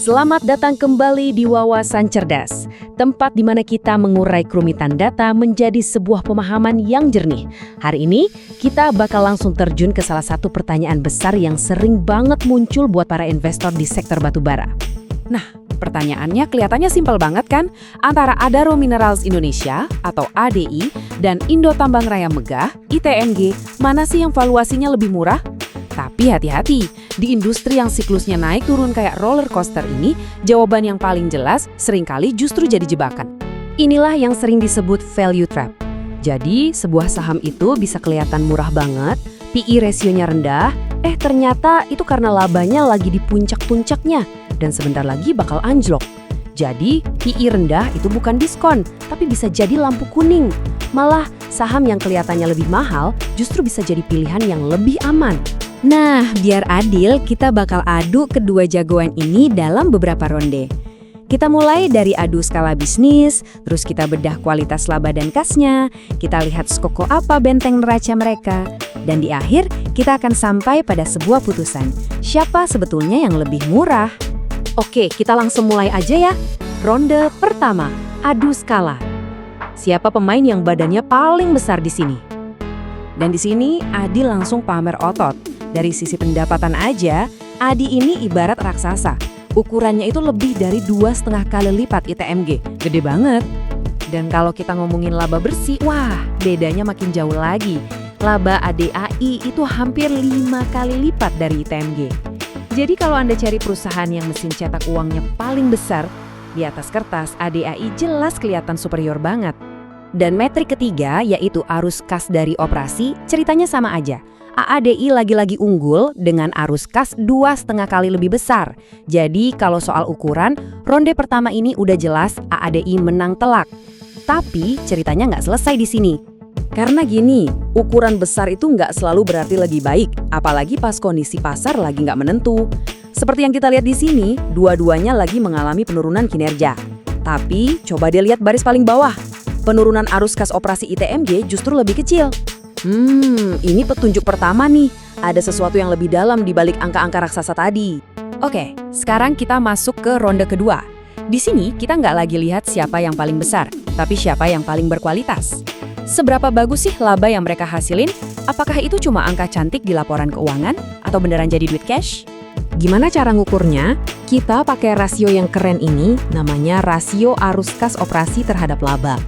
Selamat datang kembali di Wawasan Cerdas, tempat di mana kita mengurai kerumitan data menjadi sebuah pemahaman yang jernih. Hari ini, kita bakal langsung terjun ke salah satu pertanyaan besar yang sering banget muncul buat para investor di sektor batubara. Nah, pertanyaannya kelihatannya simpel banget kan? Antara Adaro Minerals Indonesia atau ADI dan Indo Tambang Raya Megah, ITMG, mana sih yang valuasinya lebih murah? Tapi hati-hati, di industri yang siklusnya naik turun kayak roller coaster ini, jawaban yang paling jelas seringkali justru jadi jebakan. Inilah yang sering disebut value trap. Jadi, sebuah saham itu bisa kelihatan murah banget, PE rasionya rendah, ternyata itu karena labanya lagi di puncak-puncaknya, dan sebentar lagi bakal anjlok. Jadi, PE rendah itu bukan diskon, tapi bisa jadi lampu kuning. Malah, saham yang kelihatannya lebih mahal justru bisa jadi pilihan yang lebih aman. Nah, biar adil, kita bakal adu kedua jagoan ini dalam beberapa ronde. Kita mulai dari adu skala bisnis, terus kita bedah kualitas laba dan kasnya, kita lihat skoko apa benteng neraca mereka, dan di akhir kita akan sampai pada sebuah putusan. Siapa sebetulnya yang lebih murah? Oke, kita langsung mulai aja ya. Ronde pertama, adu skala. Siapa pemain yang badannya paling besar di sini? Dan di sini Adi langsung pamer otot. Dari sisi pendapatan aja, Adi ini ibarat raksasa. Ukurannya itu lebih dari 2,5 kali lipat ITMG. Gede banget. Dan kalau kita ngomongin laba bersih, wah bedanya makin jauh lagi. Laba ADAI itu hampir 5 kali lipat dari ITMG. Jadi kalau Anda cari perusahaan yang mesin cetak uangnya paling besar, di atas kertas ADAI jelas kelihatan superior banget. Dan metrik ketiga yaitu arus kas dari operasi, ceritanya sama aja. AADI lagi-lagi unggul dengan arus kas 2,5 kali lebih besar. Jadi kalau soal ukuran, ronde pertama ini udah jelas AADI menang telak. Tapi ceritanya nggak selesai di sini. Karena gini, ukuran besar itu nggak selalu berarti lebih baik, apalagi pas kondisi pasar lagi nggak menentu. Seperti yang kita lihat di sini, dua-duanya lagi mengalami penurunan kinerja. Tapi coba deh lihat baris paling bawah. Penurunan arus kas operasi ITMG justru lebih kecil. Ini petunjuk pertama nih. Ada sesuatu yang lebih dalam di balik angka-angka raksasa tadi. Oke, sekarang kita masuk ke ronde kedua. Di sini kita nggak lagi lihat siapa yang paling besar, tapi siapa yang paling berkualitas. Seberapa bagus sih laba yang mereka hasilin? Apakah itu cuma angka cantik di laporan keuangan? Atau beneran jadi duit cash? Gimana cara ngukurnya? Kita pakai rasio yang keren ini, namanya rasio arus kas operasi terhadap laba.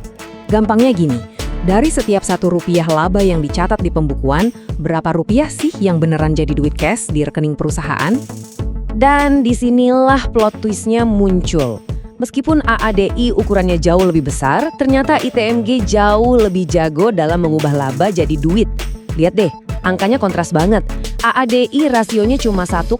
Gampangnya gini, dari setiap Rp1 laba yang dicatat di pembukuan, berapa rupiah sih yang beneran jadi duit cash di rekening perusahaan? Dan disinilah plot twistnya muncul. Meskipun AADI ukurannya jauh lebih besar, ternyata ITMG jauh lebih jago dalam mengubah laba jadi duit. Lihat deh, angkanya kontras banget. AADI rasionya cuma 1,05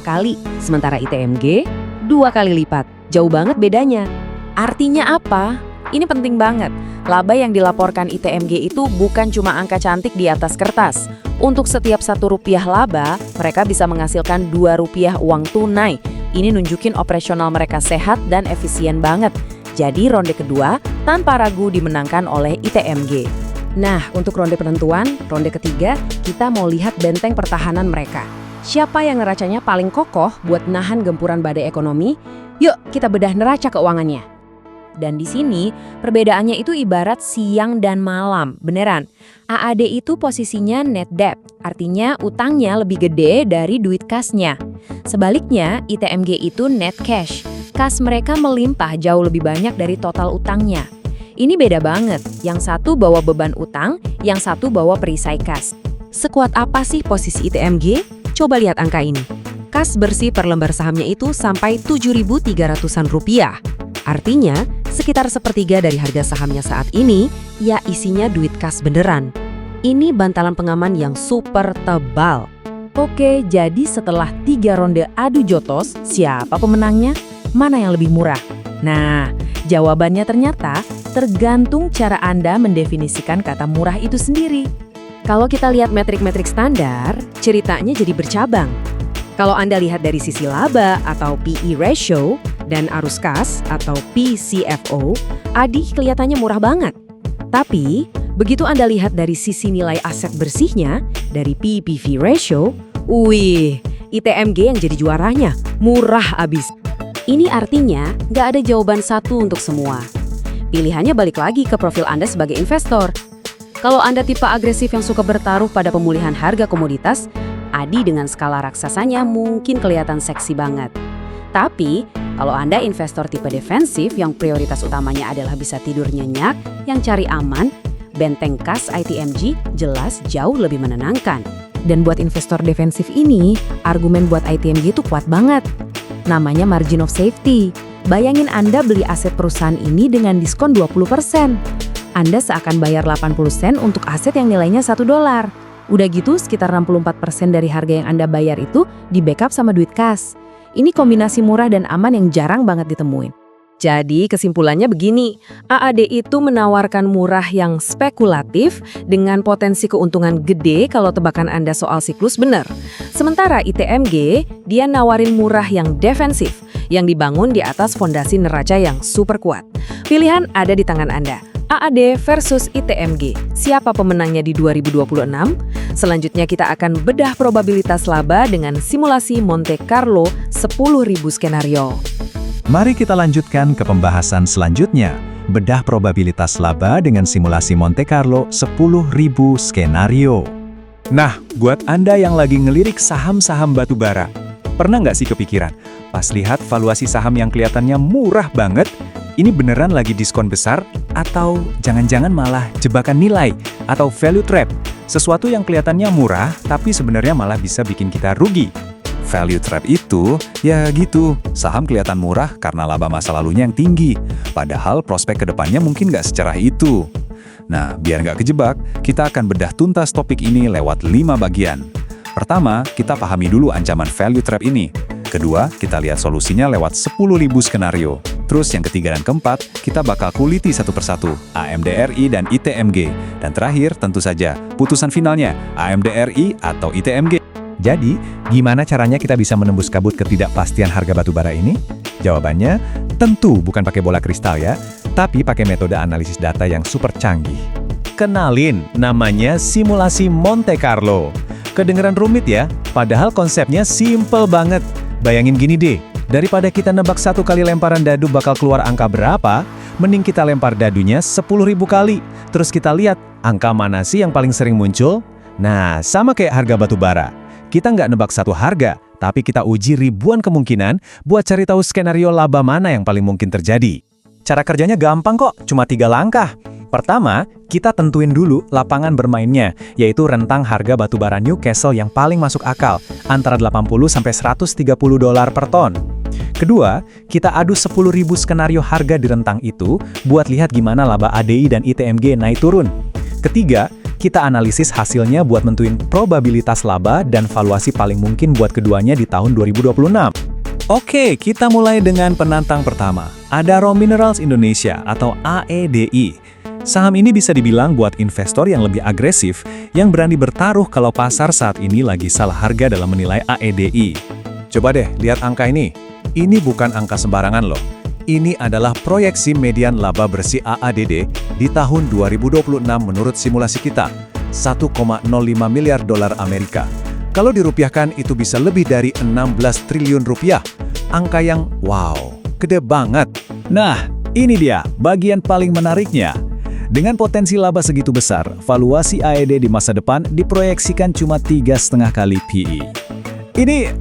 kali, sementara ITMG 2 kali lipat. Jauh banget bedanya. Artinya apa? Ini penting banget. Laba yang dilaporkan ITMG itu bukan cuma angka cantik di atas kertas. Untuk setiap Rp1 laba, mereka bisa menghasilkan Rp2 uang tunai. Ini nunjukin operasional mereka sehat dan efisien banget. Jadi ronde kedua tanpa ragu dimenangkan oleh ITMG. Nah, untuk ronde penentuan, ronde ketiga, kita mau lihat benteng pertahanan mereka. Siapa yang neracanya paling kokoh buat nahan gempuran badai ekonomi? Yuk, kita bedah neraca keuangannya. Dan di sini, perbedaannya itu ibarat siang dan malam, beneran. AAD itu posisinya net debt, artinya utangnya lebih gede dari duit kasnya. Sebaliknya, ITMG itu net cash, kas mereka melimpah jauh lebih banyak dari total utangnya. Ini beda banget, yang satu bawa beban utang, yang satu bawa perisai kas. Sekuat apa sih posisi ITMG? Coba lihat angka ini. Kas bersih per lembar sahamnya itu sampai Rp7.300-an. Artinya, sekitar sepertiga dari harga sahamnya saat ini, ya isinya duit kas beneran. Ini bantalan pengaman yang super tebal. Oke, jadi setelah 3 ronde adu jotos, siapa pemenangnya? Mana yang lebih murah? Nah, jawabannya ternyata tergantung cara Anda mendefinisikan kata murah itu sendiri. Kalau kita lihat metrik-metrik standar, ceritanya jadi bercabang. Kalau Anda lihat dari sisi laba atau PE ratio dan arus kas atau PCFO, ADI kelihatannya murah banget. Tapi, begitu Anda lihat dari sisi nilai aset bersihnya, dari PPV ratio, wih, ITMG yang jadi juaranya, murah abis. Ini artinya nggak ada jawaban satu untuk semua. Pilihannya balik lagi ke profil Anda sebagai investor. Kalau Anda tipe agresif yang suka bertaruh pada pemulihan harga komoditas, ADI dengan skala raksasanya mungkin kelihatan seksi banget. Tapi, kalau Anda investor tipe defensif yang prioritas utamanya adalah bisa tidur nyenyak, yang cari aman, benteng kas ITMG jelas jauh lebih menenangkan. Dan buat investor defensif ini, argumen buat ITMG itu kuat banget. Namanya margin of safety. Bayangin Anda beli aset perusahaan ini dengan diskon 20%. Anda seakan bayar 80 sen untuk aset yang nilainya $1. Udah gitu, sekitar 64% dari harga yang Anda bayar itu di-backup sama duit kas. Ini kombinasi murah dan aman yang jarang banget ditemuin. Jadi kesimpulannya begini, AAD itu menawarkan murah yang spekulatif dengan potensi keuntungan gede kalau tebakan Anda soal siklus benar. Sementara ITMG, dia nawarin murah yang defensif, yang dibangun di atas fondasi neraca yang super kuat. Pilihan ada di tangan Anda. AAD versus ITMG. Siapa pemenangnya di 2026? Selanjutnya kita akan bedah probabilitas laba dengan simulasi Monte Carlo 10.000 skenario. Mari kita lanjutkan ke pembahasan selanjutnya, bedah probabilitas laba dengan simulasi Monte Carlo 10.000 skenario. Nah, buat Anda yang lagi ngelirik saham-saham batubara, pernah nggak sih kepikiran, pas lihat valuasi saham yang kelihatannya murah banget, ini beneran lagi diskon besar? Atau jangan-jangan malah jebakan nilai atau value trap? Sesuatu yang kelihatannya murah, tapi sebenarnya malah bisa bikin kita rugi. Value trap itu, ya gitu, saham kelihatan murah karena laba masa lalunya yang tinggi, padahal prospek kedepannya mungkin nggak secerah itu. Nah, biar nggak kejebak, kita akan bedah tuntas topik ini lewat 5 bagian. Pertama, kita pahami dulu ancaman value trap ini. Kedua, kita lihat solusinya lewat 10.000 skenario. Terus yang ketiga dan keempat, kita bakal kuliti satu persatu, AMDRI dan ITMG. Dan terakhir, tentu saja, putusan finalnya, AMDRI atau ITMG. Jadi, gimana caranya kita bisa menembus kabut ketidakpastian harga batubara ini? Jawabannya, tentu bukan pakai bola kristal ya, tapi pakai metode analisis data yang super canggih. Kenalin, namanya simulasi Monte Carlo. Kedengeran rumit ya, padahal konsepnya simple banget. Bayangin gini deh, daripada kita nebak satu kali lemparan dadu bakal keluar angka berapa, mending kita lempar dadunya 10.000 kali. Terus kita lihat, angka mana sih yang paling sering muncul? Nah, sama kayak harga batubara. Kita nggak nebak satu harga, tapi kita uji ribuan kemungkinan buat cari tahu skenario laba mana yang paling mungkin terjadi. Cara kerjanya gampang kok, cuma 3 langkah. Pertama, kita tentuin dulu lapangan bermainnya, yaitu rentang harga batubara Newcastle yang paling masuk akal, antara $80–130 per ton. Kedua, kita adu 10.000 skenario harga di rentang itu buat lihat gimana laba ADI dan ITMG naik turun. Ketiga, kita analisis hasilnya buat menentuin probabilitas laba dan valuasi paling mungkin buat keduanya di tahun 2026. Oke, kita mulai dengan penantang pertama. Adaro Minerals Indonesia atau AEDI. Saham ini bisa dibilang buat investor yang lebih agresif, yang berani bertaruh kalau pasar saat ini lagi salah harga dalam menilai AEDI. Coba deh, lihat angka ini. Ini bukan angka sembarangan loh. Ini adalah proyeksi median laba bersih AADD di tahun 2026 menurut simulasi kita, $1,05 miliar Amerika. Kalau dirupiahkan itu bisa lebih dari 16 triliun rupiah. Angka yang wow, gede banget. Nah, ini dia bagian paling menariknya. Dengan potensi laba segitu besar, valuasi AED di masa depan diproyeksikan cuma 3,5 kali PE. Ini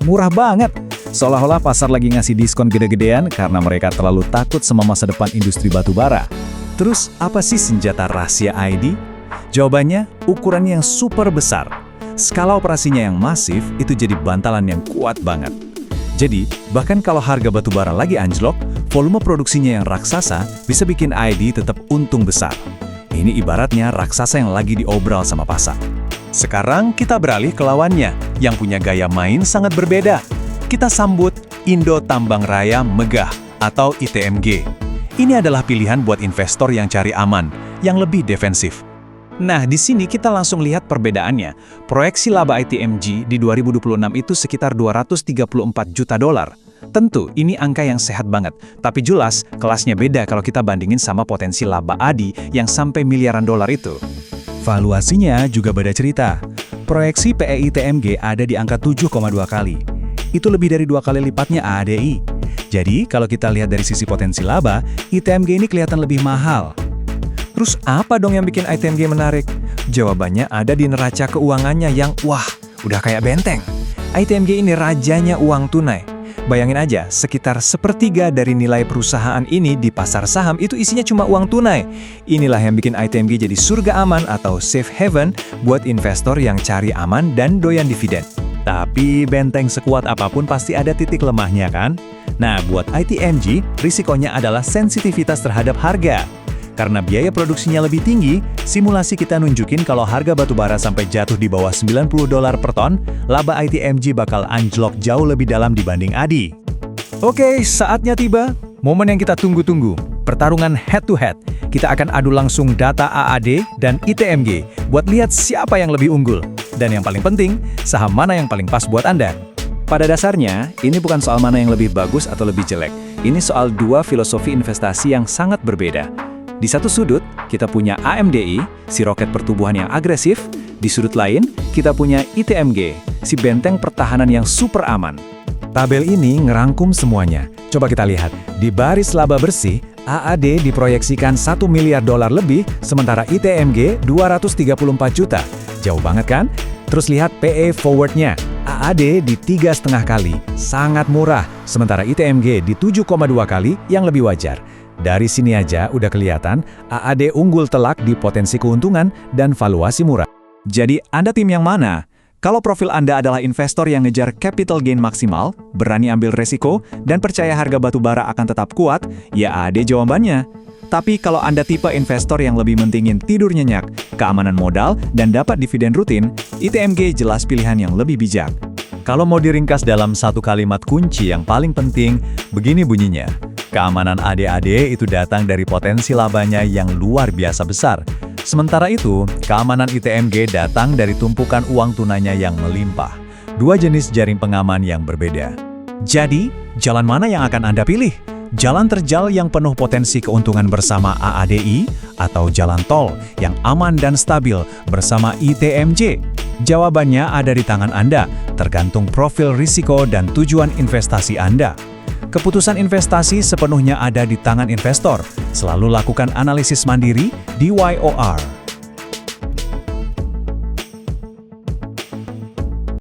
murah banget. Seolah-olah pasar lagi ngasih diskon gede-gedean karena mereka terlalu takut sama masa depan industri batubara. Terus, apa sih senjata rahasia AED? Jawabannya, ukurannya yang super besar. Skala operasinya yang masif itu jadi bantalan yang kuat banget. Jadi, bahkan kalau harga batubara lagi anjlok, volume produksinya yang raksasa bisa bikin AED tetap untung besar. Ini ibaratnya raksasa yang lagi diobral sama pasar. Sekarang kita beralih ke lawannya, yang punya gaya main sangat berbeda. Kita sambut Indo Tambang Raya Megah atau ITMG. Ini adalah pilihan buat investor yang cari aman, yang lebih defensif. Nah, di sini kita langsung lihat perbedaannya. Proyeksi laba ITMG di 2026 itu sekitar $234 juta. Tentu, ini angka yang sehat banget. Tapi jelas, kelasnya beda kalau kita bandingin sama potensi laba ADI yang sampai miliaran dolar itu. Valuasinya juga beda cerita. Proyeksi PE ITMG ada di angka 7,2 kali. Itu lebih dari 2 kali lipatnya ADI. Jadi, kalau kita lihat dari sisi potensi laba, ITMG ini kelihatan lebih mahal. Terus apa dong yang bikin ITMG menarik? Jawabannya ada di neraca keuangannya yang, wah, udah kayak benteng. ITMG ini rajanya uang tunai. Bayangin aja, sekitar sepertiga dari nilai perusahaan ini di pasar saham itu isinya cuma uang tunai. Inilah yang bikin ITMG jadi surga aman atau safe haven buat investor yang cari aman dan doyan dividen. Tapi benteng sekuat apapun pasti ada titik lemahnya kan? Nah, buat ITMG, risikonya adalah sensitivitas terhadap harga. Karena biaya produksinya lebih tinggi, simulasi kita nunjukin kalau harga batubara sampai jatuh di bawah $90 per ton, laba ITMG bakal anjlok jauh lebih dalam dibanding ADI. Oke, saatnya tiba. Momen yang kita tunggu-tunggu. Pertarungan head to head. Kita akan adu langsung data AAD dan ITMG buat lihat siapa yang lebih unggul. Dan yang paling penting, saham mana yang paling pas buat Anda. Pada dasarnya, ini bukan soal mana yang lebih bagus atau lebih jelek. Ini soal dua filosofi investasi yang sangat berbeda. Di satu sudut, kita punya AMDI, si roket pertumbuhan yang agresif. Di sudut lain, kita punya ITMG, si benteng pertahanan yang super aman. Tabel ini ngerangkum semuanya. Coba kita lihat. Di baris laba bersih, AAD diproyeksikan $1 miliar lebih, sementara ITMG 234 juta. Jauh banget kan? Terus lihat PE forward-nya. AAD di 3,5 kali, sangat murah, sementara ITMG di 7,2 kali yang lebih wajar. Dari sini aja udah kelihatan AAD unggul telak di potensi keuntungan dan valuasi murah. Jadi Anda tim yang mana? Kalau profil Anda adalah investor yang ngejar capital gain maksimal, berani ambil resiko, dan percaya harga batubara akan tetap kuat, ya AAD jawabannya. Tapi kalau Anda tipe investor yang lebih mentingin tidur nyenyak, keamanan modal, dan dapat dividen rutin, ITMG jelas pilihan yang lebih bijak. Kalau mau diringkas dalam satu kalimat kunci yang paling penting, begini bunyinya. Keamanan AD-AD itu datang dari potensi labanya yang luar biasa besar. Sementara itu, keamanan ITMG datang dari tumpukan uang tunainya yang melimpah. Dua jenis jaring pengaman yang berbeda. Jadi, jalan mana yang akan Anda pilih? Jalan terjal yang penuh potensi keuntungan bersama AADI atau jalan tol yang aman dan stabil bersama ITMG? Jawabannya ada di tangan Anda, tergantung profil risiko dan tujuan investasi Anda. Keputusan investasi sepenuhnya ada di tangan investor. Selalu lakukan analisis mandiri di YOR.